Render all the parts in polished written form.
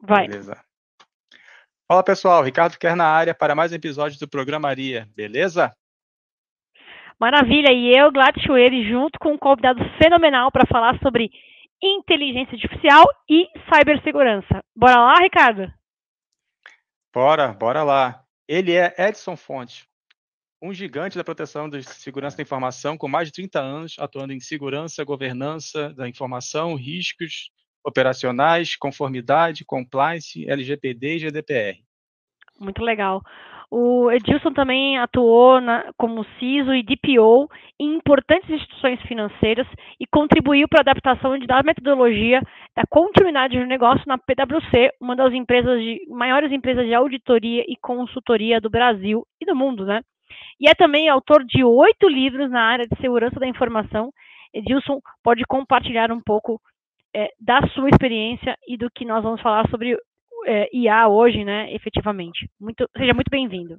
Vai. Beleza. Fala pessoal, Ricardo Quer na área para mais um episódio do Programaria, beleza? Maravilha, e eu, Gladys Chueri, junto com um convidado fenomenal para falar sobre inteligência artificial e cibersegurança. Bora lá, Ricardo? Bora lá. Ele é Edson Fonte, um gigante da proteção de segurança da informação com mais de 30 anos, atuando em segurança, governança da informação, riscos operacionais, conformidade, compliance, LGPD e GDPR. Muito legal. O Edilson também atuou como CISO e DPO em importantes instituições financeiras e contribuiu para a adaptação da metodologia da continuidade do negócio na PwC, uma das maiores empresas de auditoria e consultoria do Brasil e do mundo, né? E é também autor de 8 livros na área de segurança da informação. Edilson pode compartilhar um pouco da sua experiência e do que nós vamos falar sobre IA hoje, né, efetivamente. Seja muito bem-vindo.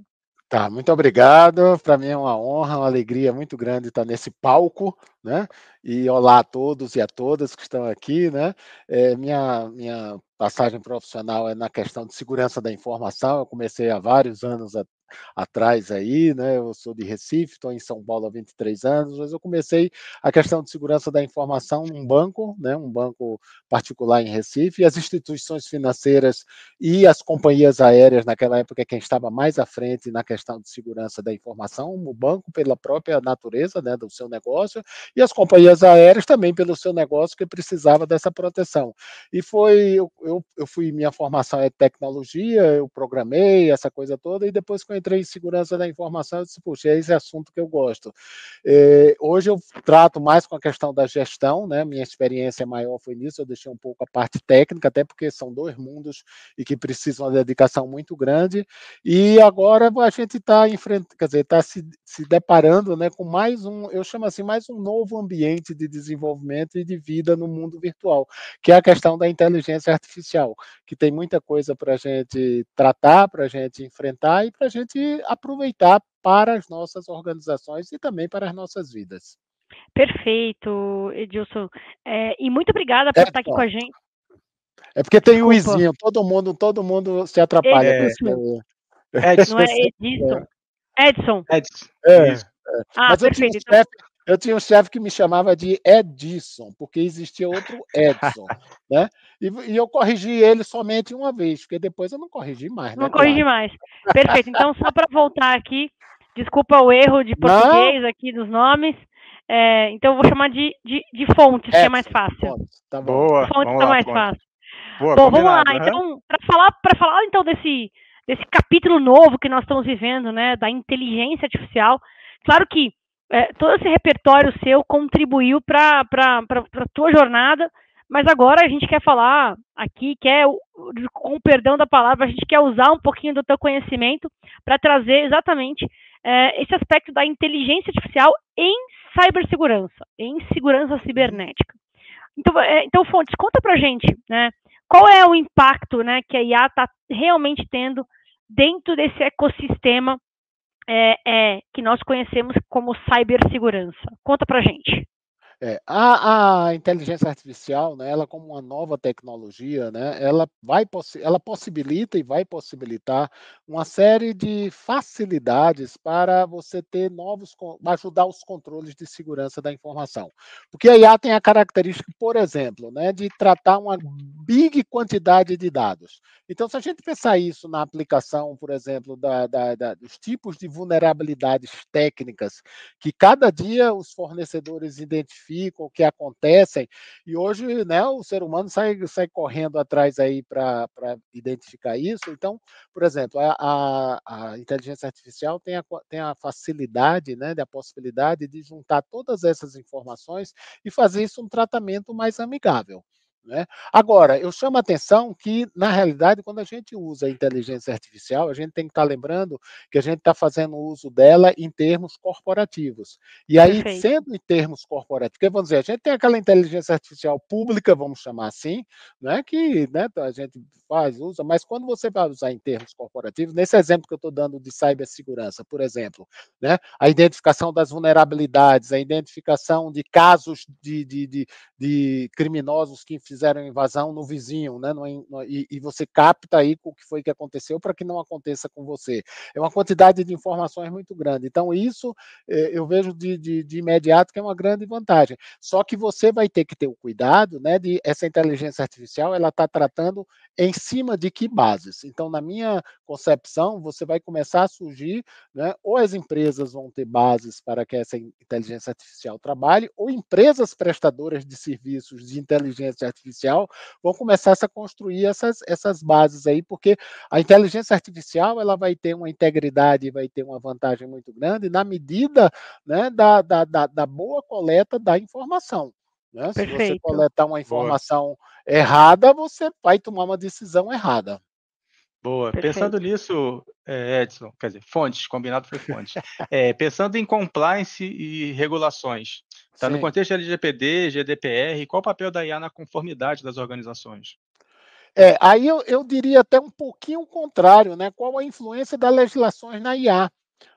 Tá, muito obrigado. Para mim é uma honra, uma alegria muito grande estar nesse palco, né? E olá a todos e a todas que estão aqui, né? Minha passagem profissional é na questão de segurança da informação. Eu comecei há vários anos atrás aí, né? Eu sou de Recife, estou em São Paulo há 23 anos, mas eu comecei a questão de segurança da informação num banco, né? Um banco particular em Recife, e as instituições financeiras e as companhias aéreas, naquela época, quem estava mais à frente na questão de segurança da informação, o banco pela própria natureza, né, do seu negócio, e as companhias aéreas também pelo seu negócio que precisava dessa proteção. E minha formação é tecnologia, eu programei essa coisa toda, e depois que eu entrei em segurança da informação, eu disse, puxa, é esse assunto que eu gosto. Hoje eu trato mais com a questão da gestão, né, minha experiência maior foi nisso, eu deixei um pouco a parte técnica, até porque são dois mundos e que precisam de uma dedicação muito grande, e agora a gente está enfrentando, quer dizer, está se deparando, né, com mais eu chamo assim, mais um novo ambiente de desenvolvimento e de vida no mundo virtual, que é a questão da inteligência artificial, que tem muita coisa para a gente tratar, para a gente enfrentar e para a gente aproveitar para as nossas organizações e também para as nossas vidas. Perfeito, Edilson. E muito obrigada por estar aqui com a gente. É porque tem o Izinho, todo mundo se atrapalha. Edson. Edson. Não é Edson. Edson. Mas perfeito. Eu tinha um chefe que me chamava de Edson, porque existia outro Edson, né? E eu corrigi ele somente uma vez, porque depois eu não corrigi mais, né? Não corrigi mais. Perfeito. Então, só para voltar aqui, desculpa o erro de português aqui dos nomes. Então, eu vou chamar de fontes, que é mais fácil. Fontes, tá bom. Boa, fontes tá mais fácil. Boa, bom, vamos lá. Então, para falar então desse capítulo novo que nós estamos vivendo, né, da inteligência artificial, claro que todo esse repertório seu contribuiu para a tua jornada, mas agora a gente quer falar aqui, com o perdão da palavra, a gente quer usar um pouquinho do teu conhecimento para trazer exatamente esse aspecto da inteligência artificial em cibersegurança, em segurança cibernética. Então Fontes, conta pra gente, né, qual é o impacto, né, que a IA está realmente tendo dentro desse ecossistema que nós conhecemos como cibersegurança. Conta pra gente. A inteligência artificial, né, ela como uma nova tecnologia, né, ela possibilita e vai possibilitar uma série de facilidades para você ter ajudar os controles de segurança da informação. Porque a IA tem a característica, por exemplo, né, de tratar uma big quantidade de dados. Então, se a gente pensar isso na aplicação, por exemplo, dos tipos de vulnerabilidades técnicas que cada dia os fornecedores identificam, o que acontecem, e hoje, né, o ser humano sai correndo atrás aí para identificar isso. Então, por exemplo, a inteligência artificial tem a facilidade, né, a possibilidade de juntar todas essas informações e fazer isso um tratamento mais amigável, né? Agora, eu chamo a atenção que, na realidade, quando a gente usa a inteligência artificial, a gente tem que estar lembrando que a gente está fazendo uso dela em termos corporativos. E aí, Perfeito. sendo em termos corporativos, porque, vamos dizer, a gente tem aquela inteligência artificial pública, vamos chamar assim, né, que, né, a gente usa, mas quando você vai usar em termos corporativos, nesse exemplo que eu estou dando de cibersegurança, por exemplo, né, a identificação das vulnerabilidades, a identificação de casos de criminosos que fizeram invasão no vizinho, né? E você capta aí o que foi que aconteceu para que não aconteça com você. É uma quantidade de informações muito grande. Então, isso eu vejo de imediato que é uma grande vantagem. Só que você vai ter que ter o cuidado, né, de essa inteligência artificial, ela está tratando em cima de que bases. Então, na minha concepção, você vai começar a surgir, né, ou as empresas vão ter bases para que essa inteligência artificial trabalhe, ou empresas prestadoras de serviços de inteligência artificial vão começar a construir essas bases aí, porque a inteligência artificial ela vai ter uma integridade, vai ter uma vantagem muito grande na medida, né, da boa coleta da informação. Né? Se você Perfeito. coletar uma Boa. informação errada, você vai tomar uma decisão errada. Boa. Perfeito. Pensando nisso, Edson, quer dizer, fontes, combinado foi fontes. Pensando em compliance e regulações, tá no Sim. contexto LGPD, GDPR, qual o papel da IA na conformidade das organizações? Aí eu diria até um pouquinho o contrário, né? Qual a influência das legislações na IA?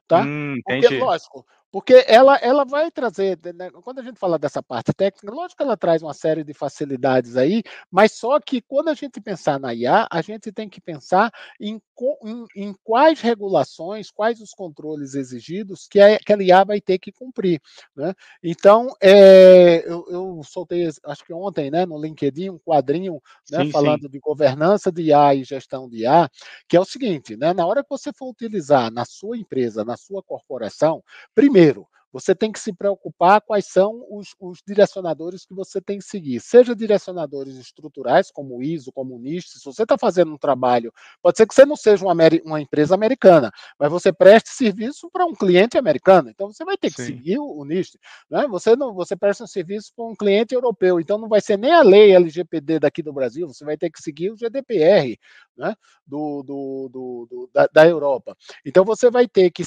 Tá? Porque, Entendi. lógico, porque ela vai trazer, né, quando a gente fala dessa parte técnica, lógico que ela traz uma série de facilidades aí, mas só que quando a gente pensar na IA, a gente tem que pensar em quais regulações, quais os controles exigidos que aquela IA vai ter que cumprir. Né? Então, eu soltei, acho que ontem, né, no LinkedIn, um quadrinho, né, Sim, sim. falando de governança de IA e gestão de IA, que é o seguinte, né, na hora que você for utilizar na sua empresa, na sua corporação, primeiro, você tem que se preocupar quais são os direcionadores que você tem que seguir. Seja direcionadores estruturais, como o ISO, como o NIST. Se você está fazendo um trabalho, pode ser que você não seja uma empresa americana, mas você preste serviço para um cliente americano. Então, você vai ter que Sim. seguir o NIST. Né? Você presta um serviço para um cliente europeu. Então, não vai ser nem a lei LGPD daqui do Brasil, você vai ter que seguir o GDPR, né? Da Europa. Então, você vai ter que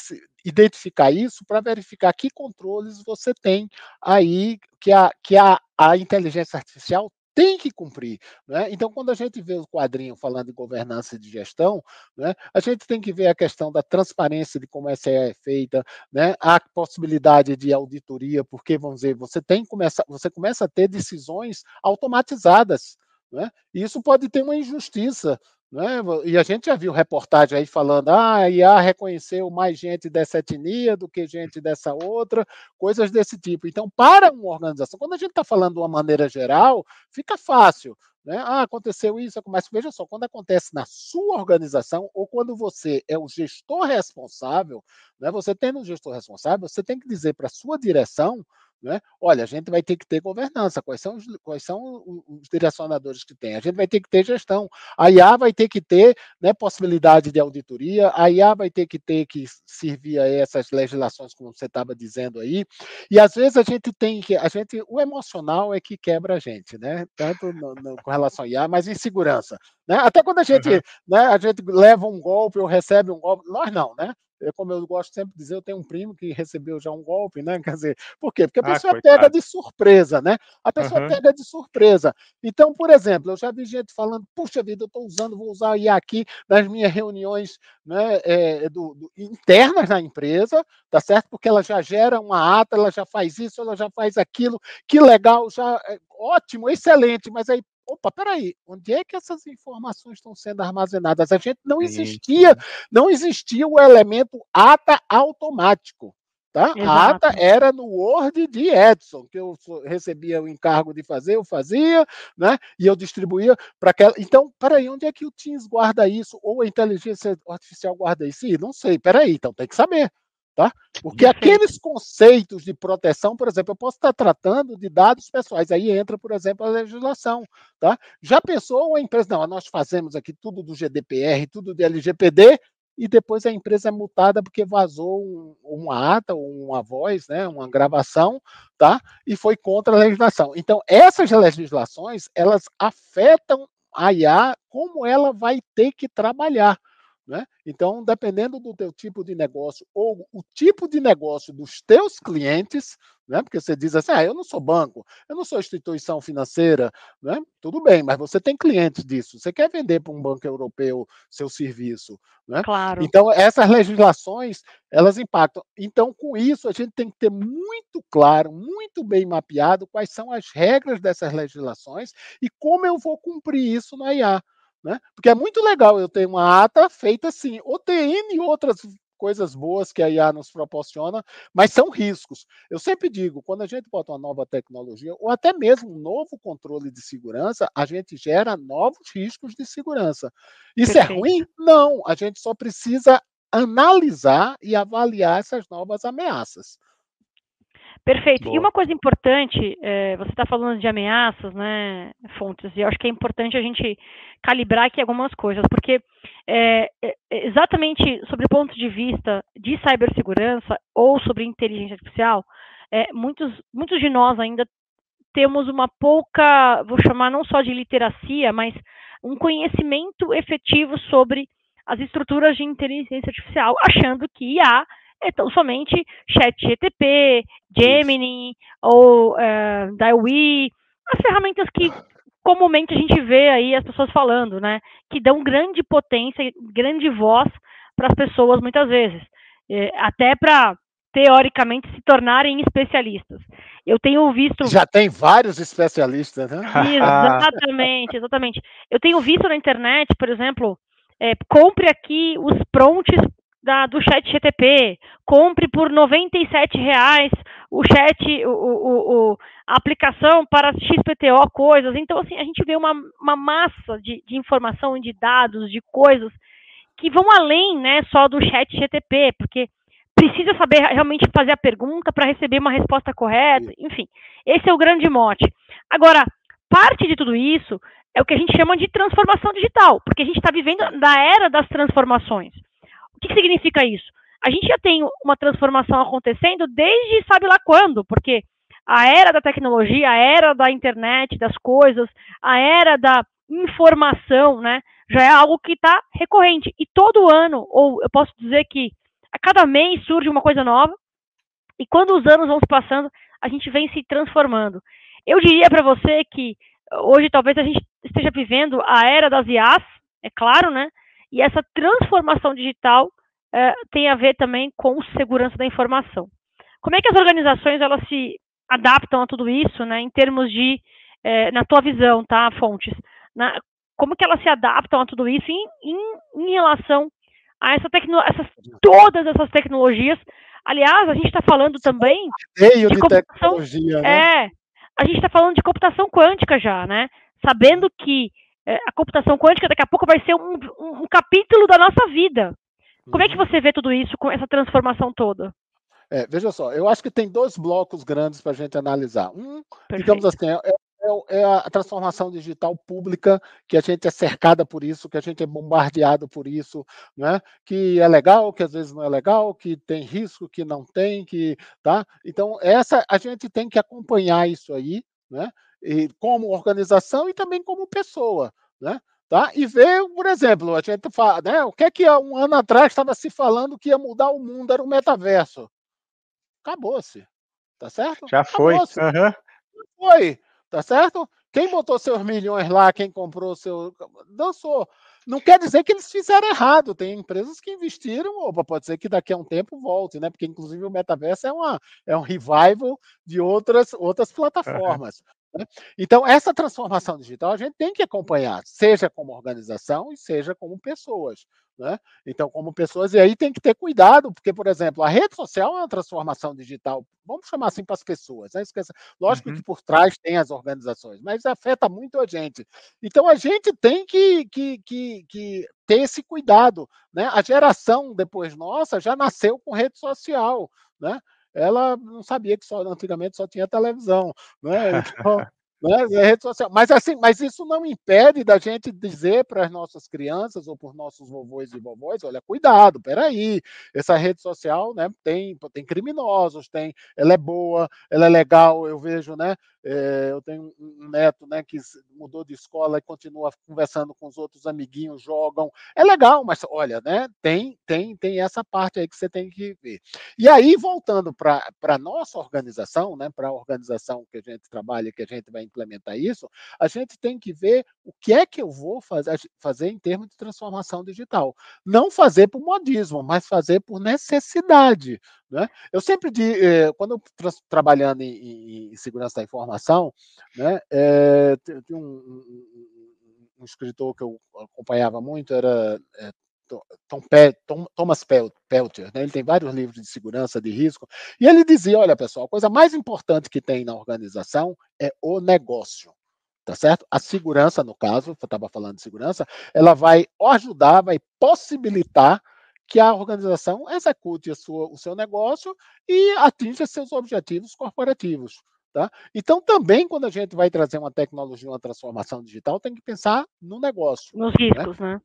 identificar isso para verificar que controles você tem aí que a inteligência artificial tem que cumprir. Né? Então, quando a gente vê o quadrinho falando de governança e de gestão, né, a gente tem que ver a questão da transparência de como essa é feita, né, a possibilidade de auditoria, porque, vamos dizer, você começa a ter decisões automatizadas. Né? E isso pode ter uma injustiça. Né? E a gente já viu reportagem aí falando, a IA reconheceu mais gente dessa etnia do que gente dessa outra, coisas desse tipo. Então, para uma organização, quando a gente está falando de uma maneira geral, fica fácil. Né? Aconteceu isso, mas veja só, quando acontece na sua organização, ou quando você é o gestor responsável, né? Você tendo um gestor responsável, você tem que dizer para a sua direção, né? Olha, a gente vai ter que ter governança, quais são os direcionadores que tem? A gente vai ter que ter gestão, a IA vai ter que ter, né, possibilidade de auditoria, a IA vai ter que servir a essas legislações, como você estava dizendo aí, e às vezes o emocional é que quebra a gente, né? Tanto com relação a IA, mas em segurança. Né? Até quando né, a gente leva um golpe ou recebe um golpe, nós não, né? Como eu gosto sempre de dizer, eu tenho um primo que recebeu já um golpe, né? Quer dizer, por quê? Porque a pessoa pega de surpresa, né? A pessoa pega de surpresa. Então, por exemplo, eu já vi gente falando, puxa vida, vou usar a IA aqui nas minhas reuniões, né, internas na empresa, tá certo? Porque ela já gera uma ata, ela já faz isso, ela já faz aquilo, que legal, ótimo, excelente, mas aí opa, peraí, onde é que essas informações estão sendo armazenadas? A gente não existia o elemento ata automático. Tá? A ata era no Word de Edson, que eu recebia o encargo de fazer, eu fazia, né? E eu distribuía para aquela. Então, peraí, onde é que o Teams guarda isso? Ou a inteligência artificial guarda isso? Não sei, peraí, então tem que saber. Tá? Porque aqueles conceitos de proteção, por exemplo, eu posso estar tratando de dados pessoais, aí entra, por exemplo, a legislação. Tá? Já pensou uma empresa, não, nós fazemos aqui tudo do GDPR, tudo de LGPD, e depois a empresa é multada porque vazou uma ata, uma voz, né, uma gravação, tá? E foi contra a legislação. Então, essas legislações, elas afetam a IA, como ela vai ter que trabalhar. né? Então, dependendo do teu tipo de negócio ou o tipo de negócio dos teus clientes, né? Porque você diz assim, eu não sou banco, eu não sou instituição financeira, né? Tudo bem, mas você tem clientes disso. Você quer vender para um banco europeu seu serviço, né? Claro. Então, essas legislações, elas impactam. Então, com isso, a gente tem que ter muito claro, muito bem mapeado quais são as regras dessas legislações e como eu vou cumprir isso na IA. Né? Porque é muito legal eu ter uma ata feita assim, ou ter N outras coisas boas que a IA nos proporciona, mas são riscos. Eu sempre digo, quando a gente bota uma nova tecnologia, ou até mesmo um novo controle de segurança, a gente gera novos riscos de segurança. Isso é Perfeito. ruim? Não, a gente só precisa analisar e avaliar essas novas ameaças. Perfeito. E Boa. uma coisa importante, você está falando de ameaças, né, Fontes, e eu acho que é importante a gente calibrar aqui algumas coisas, porque exatamente sobre o ponto de vista de cibersegurança ou sobre inteligência artificial, muitos de nós ainda temos uma pouca, vou chamar não só de literacia, mas um conhecimento efetivo sobre as estruturas de inteligência artificial, achando que IA é tão somente ChatGPT, Gemini ou DALL-E, as ferramentas que comumente a gente vê aí as pessoas falando, né, que dão grande potência, grande voz para as pessoas muitas vezes, até para teoricamente se tornarem especialistas. Eu tenho visto. Já tem vários especialistas, né? Exatamente, exatamente. Eu tenho visto na internet, por exemplo, compre aqui os prompts do chat GTP, compre por R$ 97 a aplicação para XPTO, coisas. Então, assim, a gente vê uma massa de informação, de dados, de coisas que vão além, né, só do chat GTP, porque precisa saber realmente fazer a pergunta para receber uma resposta correta, enfim, esse é o grande mote. Agora, parte de tudo isso é o que a gente chama de transformação digital, porque a gente está vivendo da era das transformações. O que significa isso? A gente já tem uma transformação acontecendo desde sabe lá quando, porque a era da tecnologia, a era da internet, das coisas, a era da informação, né, já é algo que está recorrente. E todo ano, ou eu posso dizer que a cada mês surge uma coisa nova, e quando os anos vão se passando, a gente vem se transformando. Eu diria para você que hoje talvez a gente esteja vivendo a era das IAs, é claro, né? E essa transformação digital tem a ver também com segurança da informação. Como é que as organizações elas se adaptam a tudo isso, né? Em termos de, na tua visão, tá, Fontes? Como que elas se adaptam a tudo isso em relação a todas essas tecnologias? Aliás, a gente está falando também de tecnologia, né? A gente está falando de computação quântica já, né? Sabendo que a computação quântica daqui a pouco vai ser um capítulo da nossa vida. Como é que você vê tudo isso com essa transformação toda? Veja só, eu acho que tem dois blocos grandes para a gente analisar. Digamos assim, é a transformação digital pública, que a gente é cercada por isso, que a gente é bombardeado por isso, né? Que é legal, que às vezes não é legal, que tem risco, que não tem, tá? Então, a gente tem que acompanhar isso aí, né? E como organização e também como pessoa, né? Tá? E ver, por exemplo, a gente fala, né? O que é que há um ano atrás estava se falando que ia mudar o mundo, era o metaverso. Acabou-se, tá certo? Já foi. Acabou-se. Uhum. Foi, tá certo? Quem botou seus milhões lá, quem comprou seu. Dançou. Não quer dizer que eles fizeram errado. Tem empresas que investiram, opa, pode ser que daqui a um tempo volte, né? Porque, inclusive, o metaverso é um revival de outras plataformas. Né? Então, essa transformação digital a gente tem que acompanhar, seja como organização e seja como pessoas. Né? Então, como pessoas, e aí tem que ter cuidado, porque, por exemplo, a rede social é uma transformação digital, vamos chamar assim para as pessoas, né? Lógico que por trás tem as organizações, mas afeta muito a gente. Então, a gente tem que ter esse cuidado. Né? A geração depois nossa já nasceu com rede social. Né? Ela não sabia que antigamente só tinha televisão. Né? Então, né? Rede social. Mas, assim, mas isso não impede da gente dizer para as nossas crianças ou para os nossos vovôs e vovós, olha, cuidado, peraí, essa rede social, né, tem criminosos, ela é boa, ela é legal, eu vejo, né, Eu tenho um neto, né, que mudou de escola e continua conversando com os outros amiguinhos, jogam. É legal, mas olha, né, tem essa parte aí que você tem que ver. E aí, voltando para a nossa organização, né, para a organização que a gente trabalha, que a gente vai implementar isso, a gente tem que ver o que é que eu vou fazer em termos de transformação digital. Não fazer por modismo, mas fazer por necessidade. Né? Eu sempre digo, quando eu trabalhando em segurança da informação, né, tem um escritor que eu acompanhava muito, era Thomas Peltier, né? Ele tem vários livros de segurança, de risco, e ele dizia, olha pessoal, a coisa mais importante que tem na organização é o negócio. Tá certo? A segurança, no caso, eu estava falando de segurança, ela vai ajudar, vai possibilitar que a organização execute o seu negócio e atinja seus objetivos corporativos. Tá? Então, também, quando a gente vai trazer uma tecnologia, uma transformação digital, tem que pensar no negócio. Nos riscos, né?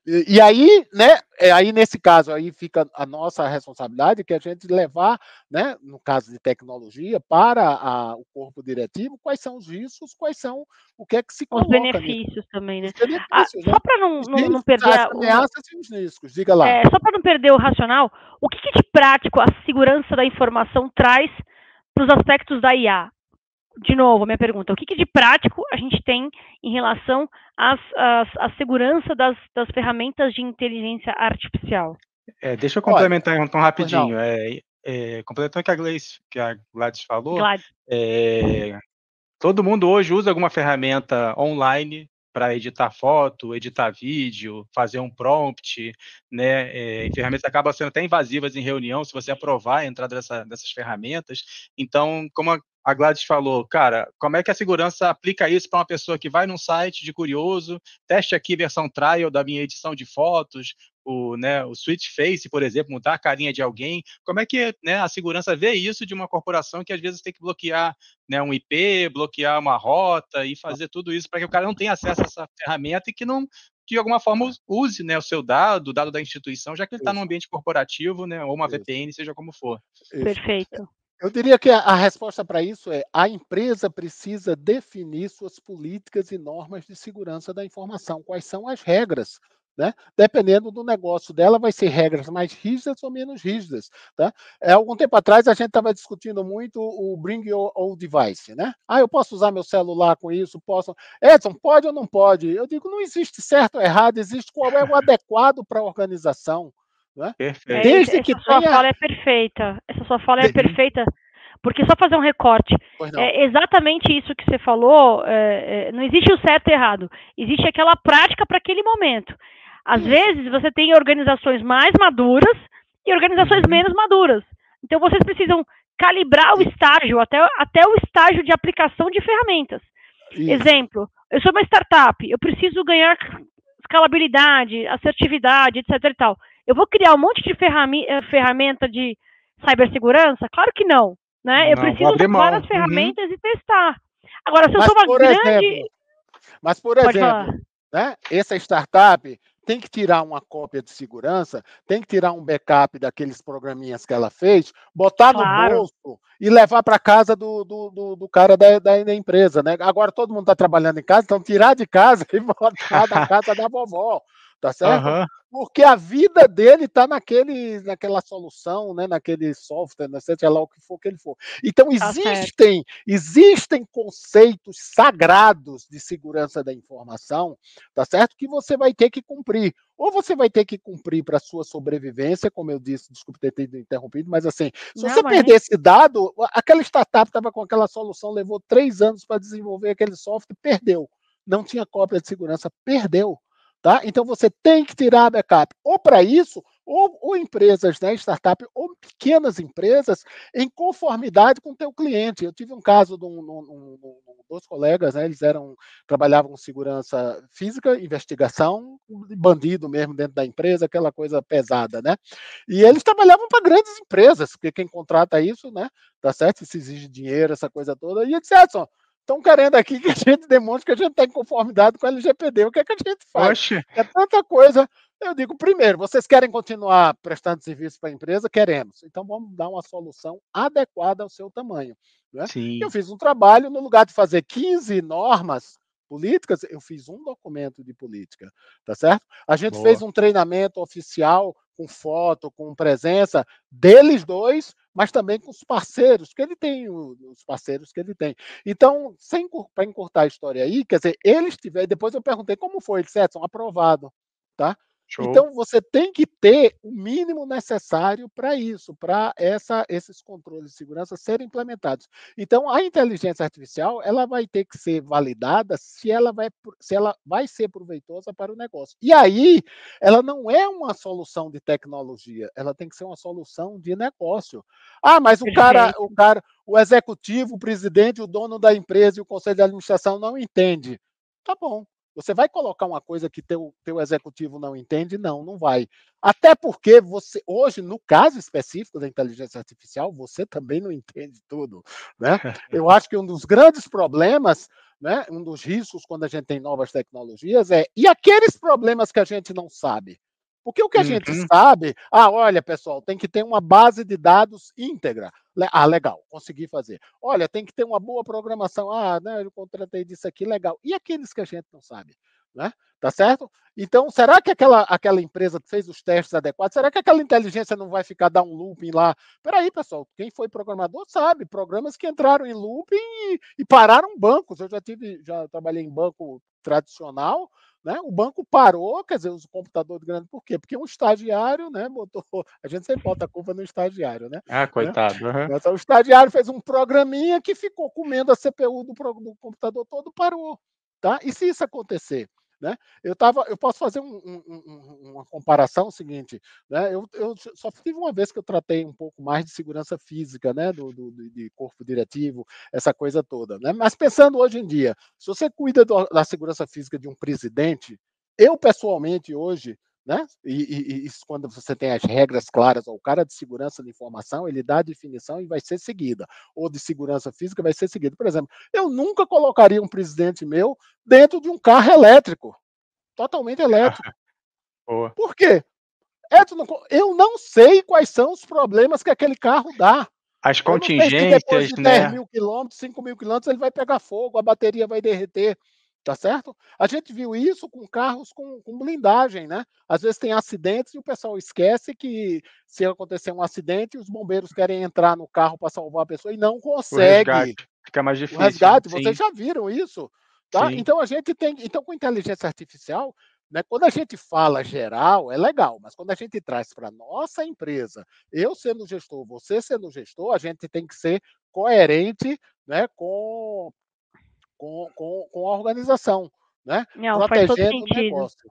E aí, né, aí nesse caso aí fica a nossa responsabilidade, que é a gente levar, né, no caso de tecnologia, para o corpo diretivo, quais são os riscos, quais são o que é que se coloca. Os benefícios também, né? Os benefícios, só para não perder as ameaças e os riscos, diga lá. Só para não perder o racional, o que de prático a segurança da informação traz para os aspectos da IA? De novo, a minha pergunta, o que de prático a gente tem em relação à segurança das ferramentas de inteligência artificial? Deixa eu complementar então rapidinho. Complementando o que a Gladys falou, todo mundo hoje usa alguma ferramenta online para editar foto, editar vídeo, fazer um prompt, né? E ferramentas acabam sendo até invasivas em reunião, se você aprovar a entrada dessas ferramentas. Então, como a Gladys falou, cara, como é que a segurança aplica isso para uma pessoa que vai num site de curioso, teste aqui versão trial da minha edição de fotos, o switch face, por exemplo, mudar a carinha de alguém, como é que, né, a segurança vê isso de uma corporação que às vezes tem que bloquear, né, um IP, bloquear uma rota e fazer tudo isso para que o cara não tenha acesso a essa ferramenta e que não, de alguma forma, use, né, o seu dado da instituição, já que ele está num ambiente corporativo, né, ou uma VPN, seja como for. Perfeito. Eu diria que a resposta para isso é: a empresa precisa definir suas políticas e normas de segurança da informação. Quais são as regras? Né? Dependendo do negócio dela, vai ser regras mais rígidas ou menos rígidas. Tá? Algum tempo atrás, a gente estava discutindo muito o Bring Your Own Device. Né? Eu posso usar meu celular com isso? Posso. Edson, pode ou não pode? Eu digo, não existe certo ou errado, existe qual é o adequado para a organização. Né? Perfeito. Desde que sua fala é perfeita. Essa sua fala é perfeita, porque só fazer um recorte. É exatamente isso que você falou. Não existe o certo e errado. Existe aquela prática para aquele momento. Às vezes você tem organizações mais maduras e organizações menos maduras. Então vocês precisam calibrar o estágio, até o estágio de aplicação de ferramentas. Exemplo, eu sou uma startup, eu preciso ganhar escalabilidade, assertividade, etc. e tal. Eu vou criar um monte de ferramenta de cibersegurança? Claro que não. Né? Eu preciso usar várias ferramentas e testar. Agora, se eu sou uma grande... Mas, por exemplo, né, essa startup tem que tirar uma cópia de segurança, tem que tirar um backup daqueles programinhas que ela fez, botar no bolso e levar para casa do cara da empresa. Né? Agora todo mundo está trabalhando em casa, então tirar de casa e botar na casa da vovó. Tá certo? Porque a vida dele está naquela solução, né? Naquele software, seja lá o que for que ele for. Então, existem conceitos sagrados de segurança da informação, tá certo? Que você vai ter que cumprir. Ou você vai ter que cumprir para a sua sobrevivência, como eu disse, desculpe ter sido interrompido, mas assim, se você perder esse dado, aquela startup estava com aquela solução, levou 3 anos para desenvolver aquele software, perdeu. Não tinha cópia de segurança, perdeu. Tá? Então, você tem que tirar a backup. Ou para isso, ou empresas, né, startup, ou pequenas empresas, em conformidade com o teu cliente. Eu tive um caso de dois colegas, né, eles trabalhavam com segurança física, investigação, bandido mesmo dentro da empresa, aquela coisa pesada. Né? E eles trabalhavam para grandes empresas, porque quem contrata isso, né, tá certo? Se exige dinheiro, essa coisa toda. E eu disse, Edson, estão querendo aqui que a gente demonstre que a gente está em conformidade com a LGPD. O que é que a gente faz? Oxe. É tanta coisa. Eu digo, primeiro, vocês querem continuar prestando serviço para a empresa? Queremos. Então, vamos dar uma solução adequada ao seu tamanho. Né? Eu Sim. fiz um trabalho, no lugar de fazer 15 normas políticas, eu fiz um documento de política, tá certo? A gente fez Boa. um treinamento oficial, com foto, com presença deles dois, mas também com os parceiros, que ele tem, os parceiros que ele tem. Então, para encurtar a história aí, quer dizer, eles tiveram, depois eu perguntei como foi, eles disseram, aprovado, tá? Show. Então, você tem que ter o mínimo necessário para isso, para esses controles de segurança serem implementados. Então, a inteligência artificial, ela vai ter que ser validada se ela vai ser proveitosa para o negócio. E aí, ela não é uma solução de tecnologia, ela tem que ser uma solução de negócio. Ah, mas o executivo, o presidente, o dono da empresa e o conselho de administração não entende. Tá bom. Você vai colocar uma coisa que teu executivo não entende? Não, não vai. Até porque você, hoje, no caso específico da inteligência artificial, você também não entende tudo. Né? Eu acho que um dos grandes problemas, né, um dos riscos quando a gente tem novas tecnologias e aqueles problemas que a gente não sabe? Porque o que a gente sabe, olha, pessoal, tem que ter uma base de dados íntegra. Legal, consegui fazer. Olha, tem que ter uma boa programação. Né, eu contratei disso aqui, legal. E aqueles que a gente não sabe? Né? Tá certo? Então, será que aquela empresa fez os testes adequados? Será que aquela inteligência não vai ficar dar um looping lá? Peraí, pessoal, quem foi programador sabe, programas que entraram em looping e pararam bancos. Eu já trabalhei em banco tradicional, né? O banco parou, quer dizer, os computadores grandes, por quê? Porque um estagiário, né, a gente sempre bota a culpa no estagiário, né? Coitado. Então, o estagiário fez um programinha que ficou comendo a CPU do computador todo, parou. Tá? E se isso acontecer? Né? Eu posso fazer uma comparação seguinte, né? Eu só tive uma vez que eu tratei um pouco mais de segurança física, né? De corpo diretivo, essa coisa toda. Né? Mas pensando hoje em dia, se você cuida da segurança física de um presidente, eu pessoalmente hoje, né? E isso quando você tem as regras claras, o cara de segurança de informação, ele dá a definição e vai ser seguida, ou de segurança física vai ser seguida. Por exemplo, eu nunca colocaria um presidente meu dentro de um carro elétrico, totalmente elétrico. Boa. Por quê? Eu não sei quais são os problemas que aquele carro dá. As Eu não sei se depois contingências, de 10 né? mil quilômetros, 5 mil quilômetros, ele vai pegar fogo, a bateria vai derreter. Tá certo? A gente viu isso com carros com blindagem, né? Às vezes tem acidentes e o pessoal esquece que se acontecer um acidente, os bombeiros querem entrar no carro para salvar a pessoa e não O consegue. resgate fica mais O difícil. resgate, Sim. vocês já viram isso? Tá? Sim. Então a gente tem. Então, com inteligência artificial, né, quando a gente fala geral, é legal, mas quando a gente traz para a nossa empresa, eu sendo gestor, você sendo gestor, a gente tem que ser coerente, né, com a organização, né? Não, faz todo Protegendo o sentido. negócio.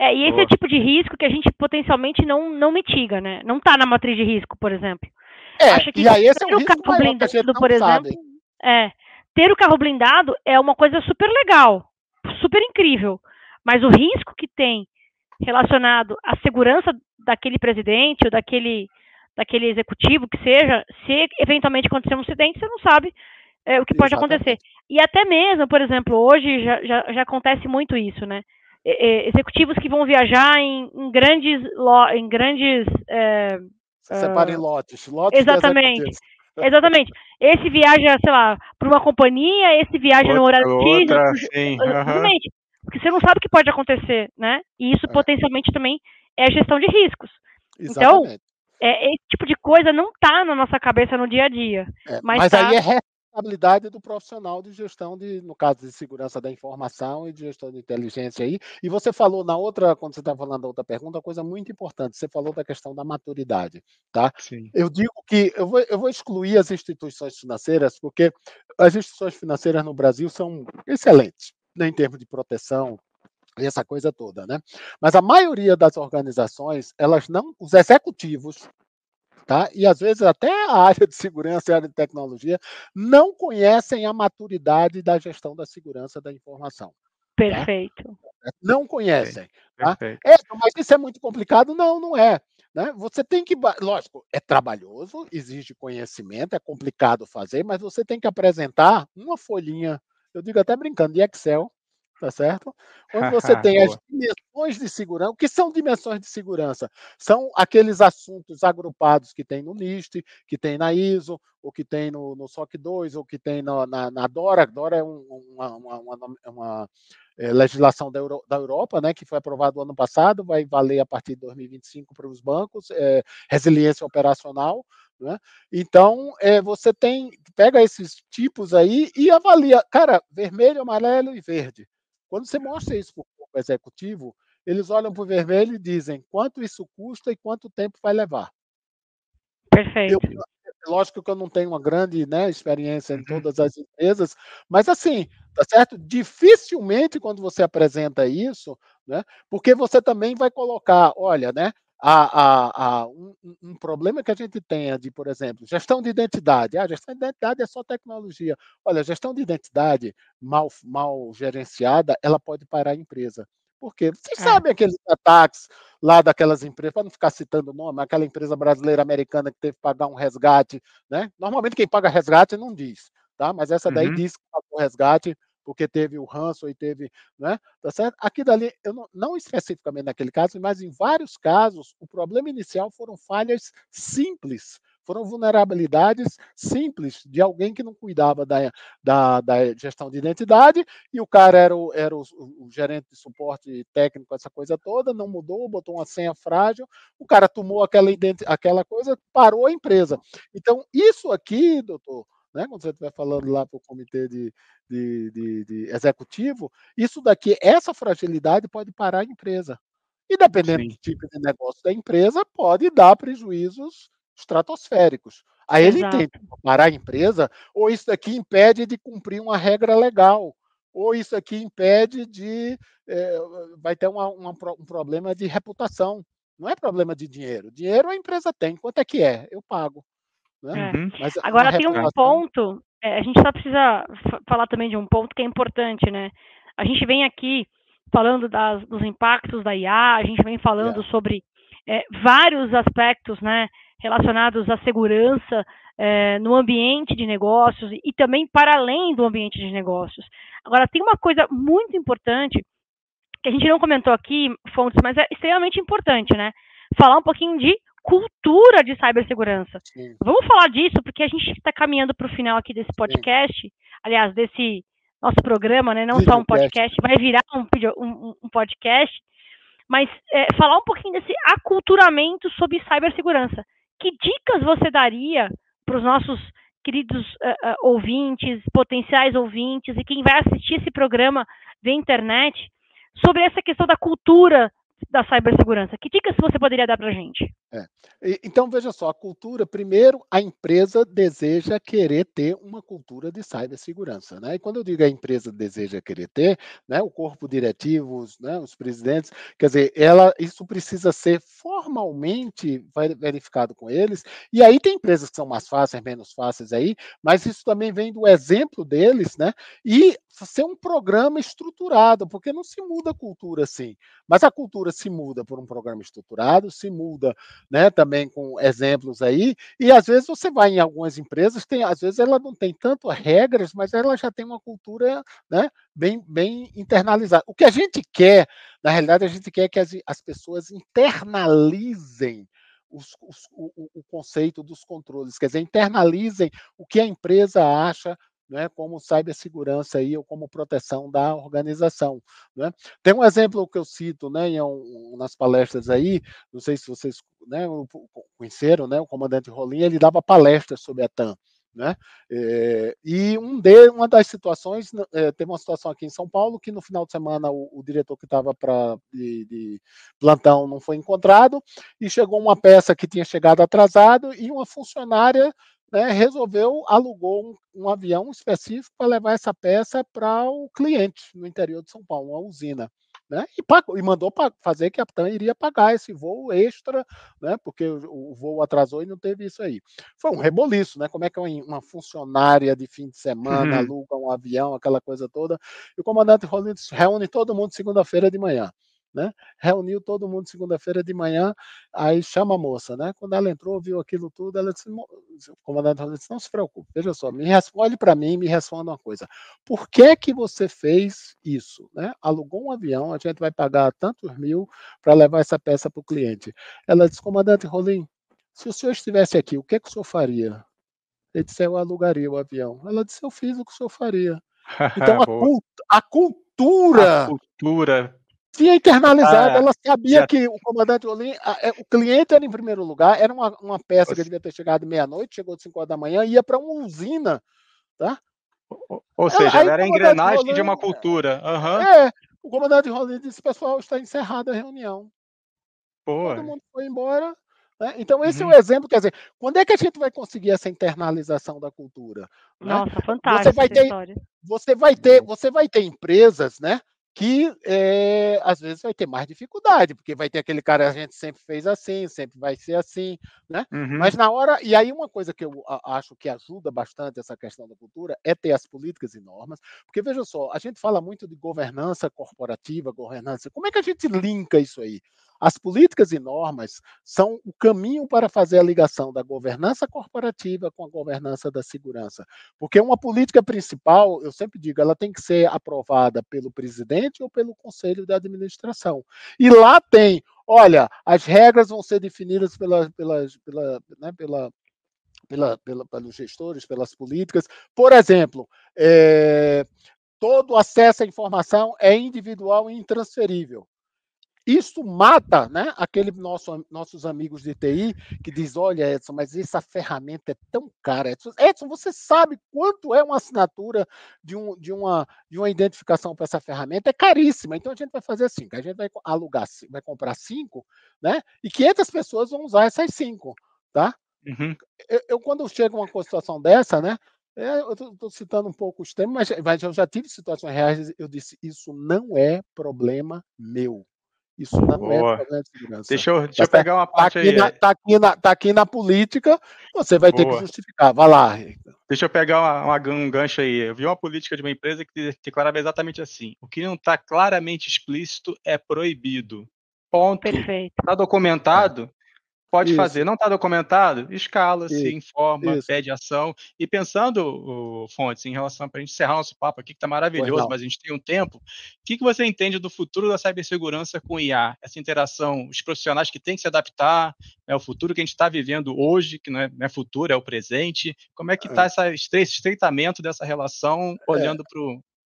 E esse é o tipo de risco que a gente potencialmente não mitiga, né? Não está na matriz de risco, por exemplo. Acho que e aí esse é ter o o risco carro maior que a gente blindado, não por exemplo, sabe. ter o carro blindado é uma coisa super legal, super incrível, mas o risco que tem relacionado à segurança daquele presidente ou daquele executivo que seja, se eventualmente acontecer um acidente, você não sabe o que pode acontecer. E até mesmo, por exemplo, hoje já acontece muito isso, né? Executivos que vão viajar em grandes separa em lotes exatamente. Exatamente. Esse viaja, sei lá, para uma companhia, esse viaja no horário X. Sim. Exatamente. Porque você não sabe o que pode acontecer, né? E isso potencialmente também é gestão de riscos. Exatamente. Então, esse tipo de coisa não está na nossa cabeça no dia a dia. Mas aí é responsabilidade do profissional de gestão no caso de segurança da informação e de gestão de inteligência aí. E você falou quando você estava falando da outra pergunta, uma coisa muito importante. Você falou da questão da maturidade, tá? Sim. Eu digo que eu vou excluir as instituições financeiras, porque as instituições financeiras no Brasil são excelentes, né, em termos de proteção, essa coisa toda, né? Mas a maioria das organizações, os executivos, tá? E às vezes até a área de segurança e a área de tecnologia não conhecem a maturidade da gestão da segurança da informação. Perfeito. Tá? Não conhecem. Tá? Perfeito. Mas isso é muito complicado? Não, não é. Né? Você tem que, lógico, é trabalhoso, exige conhecimento, é complicado fazer, mas você tem que apresentar uma folhinha, eu digo até brincando, de Excel, tá certo? Onde você tem as Boa. dimensões de segurança. O que são dimensões de segurança? São aqueles assuntos agrupados que tem no NIST, que tem na ISO, ou que tem no SOC 2, ou que tem na DORA. DORA é uma legislação da Europa, né, que foi aprovado ano passado, vai valer a partir de 2025 para os bancos, resiliência operacional, né? Então, você pega esses tipos aí e avalia, cara, vermelho, amarelo e verde. Quando você mostra isso para o corpo executivo, eles olham para o vermelho e dizem quanto isso custa e quanto tempo vai levar. Perfeito. Lógico que eu não tenho uma grande, né, experiência em Uhum. todas as empresas, mas assim, tá certo? Dificilmente quando você apresenta isso, né, porque você também vai colocar, olha, né, um problema que a gente tenha de, por exemplo, gestão de identidade. Gestão de identidade é só tecnologia. Olha, gestão de identidade mal gerenciada, ela pode parar a empresa. Por quê? Vocês sabem aqueles ataques lá daquelas empresas, para não ficar citando o nome, aquela empresa brasileira americana que teve que pagar um resgate, né? Normalmente quem paga resgate não diz, tá? Mas essa daí diz que pagou resgate porque teve o ranço e teve, né? Tá certo? Aqui dali, eu não especificamente naquele caso, mas em vários casos, o problema inicial foram falhas simples. Foram vulnerabilidades simples de alguém que não cuidava da gestão de identidade e o cara era o gerente de suporte técnico, essa coisa toda, não mudou, botou uma senha frágil, o cara tomou aquela coisa, parou a empresa. Então, isso aqui, doutor, né, quando você estiver falando lá para o comitê de executivo, isso daqui, essa fragilidade pode parar a empresa. E dependendo do Sim. tipo de negócio da empresa, pode dar prejuízos estratosféricos. Aí ele entende, Exato. parar a empresa, ou isso daqui impede de cumprir uma regra legal, ou isso aqui impede de. Vai ter um problema de reputação. Não é problema de dinheiro. Dinheiro a empresa tem. Quanto é que é? Eu pago. Né? Mas uma Agora tem um reputação. ponto, a gente só precisa falar também de um ponto que é importante, né? A gente vem aqui falando dos impactos da IA, a gente vem falando Yeah. sobre vários aspectos, né, relacionados à segurança no ambiente de negócios e também para além do ambiente de negócios. Agora, tem uma coisa muito importante que a gente não comentou aqui, Fontes, mas é extremamente importante, né? Falar um pouquinho de cultura de cibersegurança. Sim, Vamos falar disso, porque a gente está caminhando para o final aqui desse sim. podcast, aliás, desse nosso programa, né? Não só um Videocast. podcast, vai virar um podcast, mas falar um pouquinho desse aculturamento sobre cibersegurança. Que dicas você daria para os nossos queridos ouvintes, potenciais ouvintes e quem vai assistir esse programa via internet sobre essa questão da cultura da cibersegurança? Que dicas você poderia dar para a gente? Então, veja só, a cultura, primeiro, a empresa deseja querer ter uma cultura de cibersegurança, né? E quando eu digo a empresa deseja querer ter, né, o corpo diretivo, os presidentes, quer dizer, isso precisa ser formalmente verificado com eles, e aí tem empresas que são mais fáceis, menos fáceis aí, mas isso também vem do exemplo deles, né? E ser um programa estruturado, porque não se muda a cultura assim, mas a cultura se muda por um programa estruturado, se muda, né, também com exemplos aí, e às vezes você vai em algumas empresas, às vezes ela não tem tanto regras, mas ela já tem uma cultura, né, bem internalizada. O que a gente quer, na realidade, a gente quer que as pessoas internalizem o conceito dos controles, quer dizer, internalizem o que a empresa acha, né, como cibersegurança aí, ou como proteção da organização. Né? Tem um exemplo que eu cito, né, nas palestras aí, não sei se vocês, né, conheceram, né, o comandante Rolim, ele dava palestras sobre a TAM. Né? E uma das situações, teve uma situação aqui em São Paulo que no final de semana o diretor que estava de plantão não foi encontrado e chegou uma peça que tinha chegado atrasado e uma funcionária, né, alugou um avião específico para levar essa peça para o cliente no interior de São Paulo, uma usina. Né, e mandou fazer que a TAM iria pagar esse voo extra, né, porque o voo atrasou e não teve isso aí. Foi um reboliço, né? Como é que uma funcionária de fim de semana aluga um avião, aquela coisa toda, e o comandante Rollins reúne todo mundo segunda-feira de manhã. né? Reuniu todo mundo segunda-feira de manhã, aí chama a moça, né? Quando ela entrou, viu aquilo tudo, ela disse, o comandante disse, não se preocupe, veja só, olhe para mim e me responda uma coisa. Por que você fez isso? Né? Alugou um avião, a gente vai pagar tantos mil para levar essa peça para o cliente. Ela disse, comandante Rolim, se o senhor estivesse aqui, o que o senhor faria? Ele disse, eu alugaria o avião. Ela disse, eu fiz o que o senhor faria. Então, Boa. a A cultura cultura tinha internalizado, tá, ela sabia já que o comandante Rolim, o cliente era em primeiro lugar, era uma peça que devia ter chegado meia-noite, chegou de 5 horas da manhã, ia para uma usina, tá? ou seja, Aí ela o era a comandante engrenagem de Rolim, uma cultura. Aham. o comandante Rolim disse, pessoal, está encerrada a reunião. Todo Boa. mundo foi embora. Né? Então, esse é o Uhum. exemplo, quer dizer, quando é que a gente vai conseguir essa internalização da cultura? Né? Nossa, Você fantástica vai essa ter, história. Boa. você vai ter empresas, né, que às vezes vai ter mais dificuldade, porque vai ter aquele cara, a gente sempre fez assim, sempre vai ser assim, né? Uhum. Mas na hora, e aí uma coisa que eu acho que ajuda bastante essa questão da cultura é ter as políticas e normas, porque veja só, a gente fala muito de governança corporativa, governança, como é que a gente linka isso aí? As políticas e normas são o caminho para fazer a ligação da governança corporativa com a governança da segurança. Porque uma política principal, eu sempre digo, ela tem que ser aprovada pelo presidente ou pelo conselho de administração. E lá tem, olha, as regras vão ser definidas pelos gestores, pelas políticas. Por exemplo, todo acesso à informação é individual e intransferível. Isso mata, né, nossos amigos de TI que diz, olha, Edson, mas essa ferramenta é tão cara. Edson, você sabe quanto é uma assinatura de uma identificação para essa ferramenta? É caríssima. Então a gente vai fazer assim, a gente vai alugar, vai comprar 5, né? E 500 pessoas vão usar essas 5, tá? Uhum. Quando chego a uma situação dessa, né? Eu estou citando um pouco os temas, mas eu já tive situações reais. Eu disse, isso não é problema meu. Isso não é Boa. problema de segurança. Deixa Tá eu certo? pegar uma parte aí. Tá aqui na política, você vai ter que Boa. justificar. Vai lá. Deixa eu pegar um gancho aí. Eu vi uma política de uma empresa que declarava exatamente assim: o que não está claramente explícito é proibido. Ponto. Perfeito. Está documentado? Pode fazer. Isso, Não está documentado? Escala-se, isso, informa, isso. pede ação. E pensando, Fontes, em relação para a gente encerrar nosso papo aqui, que está Pois maravilhoso, não. mas a gente tem um tempo. O que você entende do futuro da cibersegurança com IA? Essa interação, os profissionais que têm que se adaptar, o futuro que a gente está vivendo hoje, que não é futuro, é o presente. Como é que está esse estreitamento dessa relação, olhando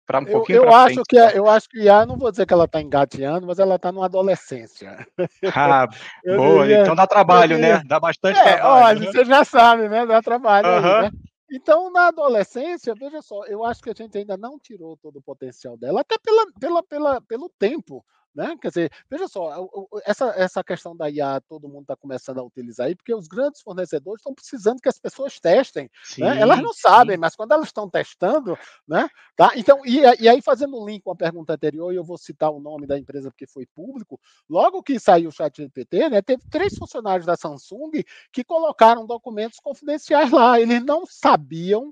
para um pouquinho para frente? Eu acho que IA, não vou dizer que ela está engateando, mas ela está numa adolescência. Ah, Eu boa. diria, Então dá eu trabalho, diria, né? Dá bastante trabalho. olha, você já sabe, né? Dá trabalho aí, Aham. né? Então, na adolescência, veja só, eu acho que a gente ainda não tirou todo o potencial dela, até pelo tempo, né? Quer dizer, veja só, essa questão da IA, todo mundo está começando a utilizar aí, porque os grandes fornecedores estão precisando que as pessoas testem, né? Elas Sim, não sabem, sim. mas quando elas estão testando, né? Tá? Então, e aí fazendo um link com a pergunta anterior, e eu vou citar o nome da empresa porque foi público, logo que saiu o ChatGPT, né? Teve 3 funcionários da Samsung que colocaram documentos confidenciais lá. Eles não sabiam,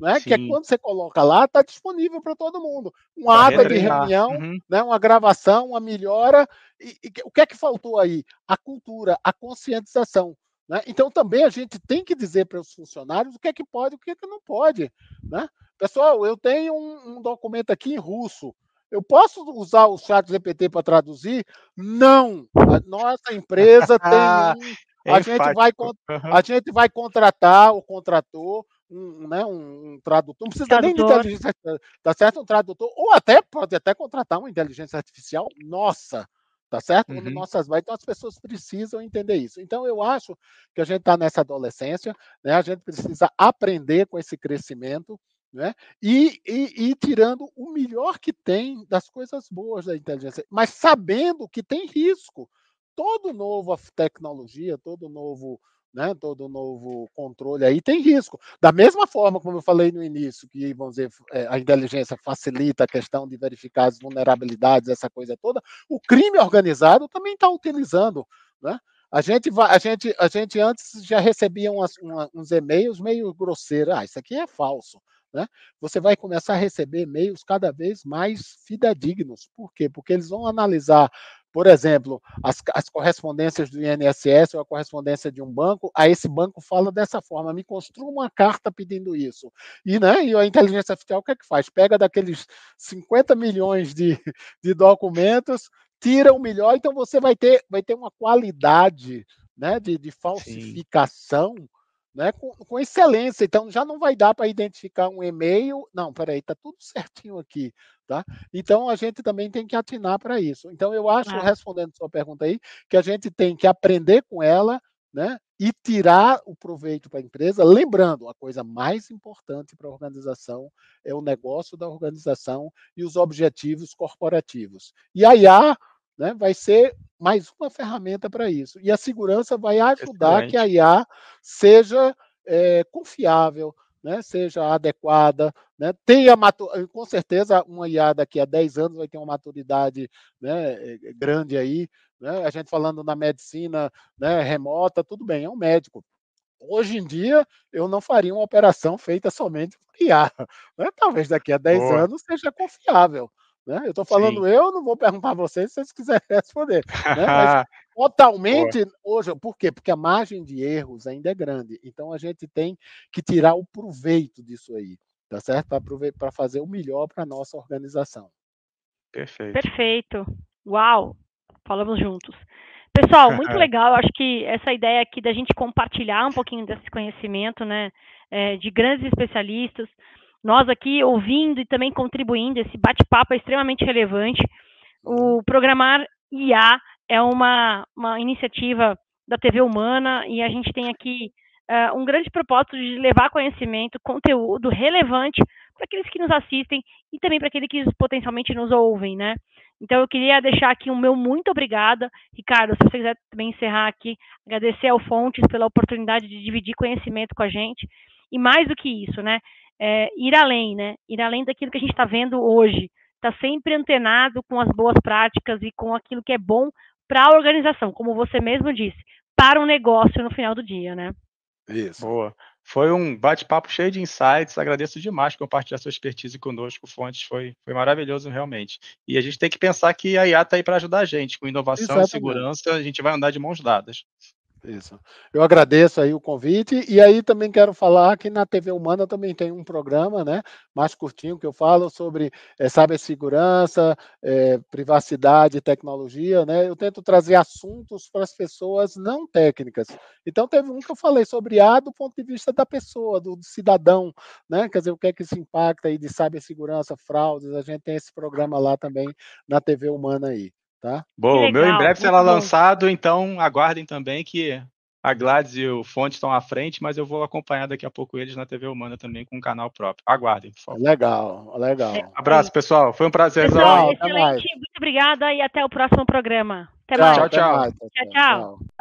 né, que Sim. quando você coloca lá, está disponível para todo mundo. Para Uma ata de retreinar. reunião, Uhum. né, uma gravação, uma melhora. E o que é que faltou aí? A cultura, a conscientização. Né? Então, também a gente tem que dizer para os funcionários o que é que pode e o que é que não pode. Né? Pessoal, eu tenho um documento aqui em russo. Eu posso usar o chat GPT para traduzir? Não. A nossa empresa tem um. É enfático. Uhum. A gente vai contratar o contrator, um tradutor. Não precisa nem de Tradutor. inteligência, tá certo? Um tradutor, ou até pode até contratar uma inteligência artificial nossa, tá certo? Onde Uhum. nossas vai, então as pessoas precisam entender isso. Então eu acho que a gente está nessa adolescência, né? A gente precisa aprender com esse crescimento, né? E tirando o melhor que tem das coisas boas da inteligência, mas sabendo que tem risco. Todo nova tecnologia, todo novo controle aí tem risco. Da mesma forma como eu falei no início, que vamos dizer, a inteligência facilita a questão de verificar as vulnerabilidades, essa coisa toda, o crime organizado também está utilizando, né? A gente antes já recebia uns e-mails meio grosseiros. Isso aqui é falso. Né? Você vai começar a receber e-mails cada vez mais fidedignos. Por quê? Porque eles vão analisar Por exemplo, as correspondências do INSS ou a correspondência de um banco, aí esse banco fala dessa forma, me construa uma carta pedindo isso. E, né, e a inteligência artificial o que é que faz? Pega daqueles 50 milhões de documentos, tira o melhor, então você vai ter uma qualidade, né, de Sim. falsificação, né, com excelência. Então já não vai dar para identificar um e-mail. Não, peraí, está tudo certinho aqui. Tá? Então a gente também tem que atinar para isso. Então eu acho, Claro. respondendo a sua pergunta aí, que a gente tem que aprender com ela, né, e tirar o proveito para a empresa, lembrando, a coisa mais importante para a organização é o negócio da organização e os objetivos corporativos. E a IA, né, vai ser mais uma ferramenta para isso. E a segurança vai ajudar que a Excelente. IA seja confiável, né, seja adequada, né, tenha com certeza uma IA daqui a 10 anos vai ter uma maturidade, né, grande aí, né, a gente falando na medicina, né, remota, tudo bem, é um médico. Hoje em dia, eu não faria uma operação feita somente por IA, né, talvez daqui a 10 Boa. anos seja confiável, né, eu estou Sim. falando não vou perguntar a vocês se vocês quiserem responder, né, mas Boa. totalmente hoje por quê? Porque a margem de erros ainda é grande, então a gente tem que tirar o proveito disso aí, tá certo? Para fazer o melhor para a nossa organização. Perfeito. Perfeito. Uau! Falamos juntos. Pessoal, muito legal. Eu acho que essa ideia aqui da gente compartilhar um pouquinho desse conhecimento, né, de grandes especialistas, nós aqui ouvindo e também contribuindo, esse bate-papo é extremamente relevante. O Programar IA é uma iniciativa da TV Humana e a gente tem aqui um grande propósito de levar conhecimento, conteúdo relevante para aqueles que nos assistem e também para aqueles que potencialmente nos ouvem, né? Então eu queria deixar aqui o meu muito obrigada. Ricardo, se você quiser também encerrar aqui, agradecer ao Fontes pela oportunidade de dividir conhecimento com a gente. E mais do que isso, né? Ir além, né? Ir além daquilo que a gente está vendo hoje. Está sempre antenado com as boas práticas e com aquilo que é bom para a organização, como você mesmo disse, para o negócio no final do dia, né? Isso. Boa. Foi um bate-papo cheio de insights. Agradeço demais por compartilhar sua expertise conosco, Fontes. Foi maravilhoso, realmente. E a gente tem que pensar que a IA está aí para ajudar a gente. Com inovação e Exatamente. segurança, a gente vai andar de mãos dadas. Isso. Eu agradeço aí o convite e aí também quero falar que na TV Humana também tem um programa, né, mais curtinho que eu falo sobre cibersegurança, privacidade e tecnologia, né. Eu tento trazer assuntos para as pessoas não técnicas. Então teve um que eu falei sobre IA do ponto de vista da pessoa, do cidadão, né, quer dizer, o que é que isso impacta aí de cibersegurança, fraudes, a gente tem esse programa lá também na TV Humana aí, tá. Que Bom, o meu em legal, breve será muito bom. lançado, então aguardem também que a Gladys e o Fontes estão à frente, mas eu vou acompanhar daqui a pouco eles na TV Humana também com um canal próprio. Aguardem, por favor. Legal, É legal. isso aí. Abraço, pessoal. Foi um prazerzão Pessoal, Tchau, aí. até mais. excelente, muito obrigada e até o próximo programa. Até Tchau, mais. Tchau, até tchau. mais. Tchau, Tchau, tchau. tchau.